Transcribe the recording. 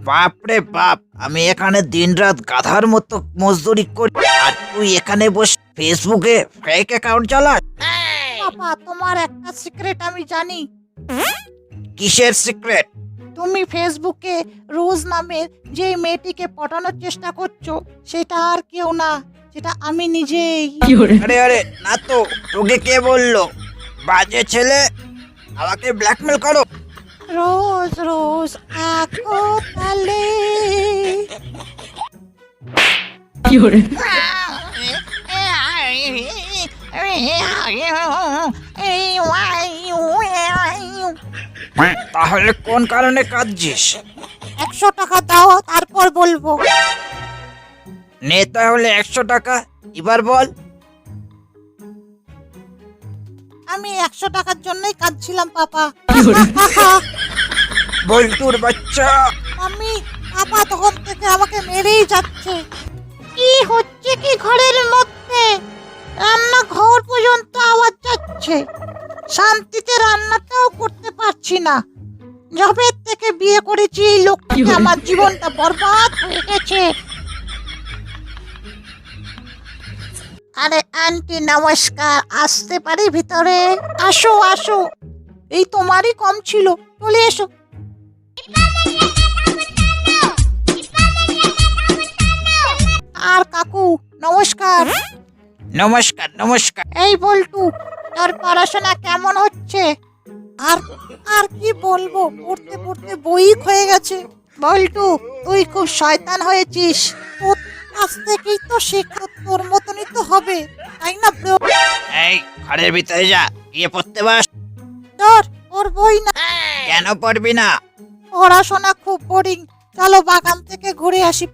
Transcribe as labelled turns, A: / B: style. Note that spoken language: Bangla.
A: বাপরে বাপ, আমি এখানে দিনরাত গাধার মতো মজদুরি করি, আর তুই এখানে বসে ফেসবুকে ফেক অ্যাকাউন্ট চালাস?
B: পাপা, তোমার একটা সিক্রেট আমি জানি।
A: কিসের সিক্রেট?
B: তুমি ফেসবুকে রোজ নামের যে মেয়েটিকে পটানোর চেষ্টা করছো, সেটা আর কেউ না, সেটা আমি নিজেই।
A: আরে আরে না তো, তোকে কে বললো? বাজে ছেলে, আমাকে ব্ল্যাকমেল করো।
B: রোজ রোজ আঁকো তালে।
A: তাহলে কোন কারণে কাঁদছিস?
B: 100 টাকা দাও, তারপর বলবো।
A: নে তাহলে 100 টাকা, এবার বল।
B: আমি 100 টাকার জন্যই কাঁদছিলাম পাপা।
A: বল্টুর বাচ্চা।
B: আমি পাপা তখন থেকে আমাকে মেরেই যাচ্ছে। কি হচ্ছে কি ঘরের মধ্যে? রান্না ঘর পর্যন্ত আওয়াজ যাচ্ছে। শান্তিতে রান্নাটাও করতে পারছি না। যবে থেকে বিয়ে করেছি এই লোকটাকে, আমার জীবনটা বরবাদ হয়ে গেছে। আরে আন্টি নমস্কার, আসতে পারি ভিতরে? আসো আসো, এই তোমারই কম ছিল, চলে এসো। আর কাকু নমস্কার।
A: নমস্কার নমস্কার।
B: এই বল্টু, তোর পড়াশোনা কেমন হচ্ছে? আর আর কি বলবো, পড়তে পড়তে বই হয়ে গেছে। বল্টু, তুই খুব শয়তান হয়েছিস। তোর কাছ থেকেই তো শেখা, তোর মতনই তো হবে, তাই না ব্রো?
A: এই ঘরের ভিতরে যা, গিয়ে পড়তে বস।
B: তোর ওর বই না,
A: কেন পড়বি না?
B: পড়াশোনা খুব বোরিং। চলো বাগান থেকে ঘুরে আসি।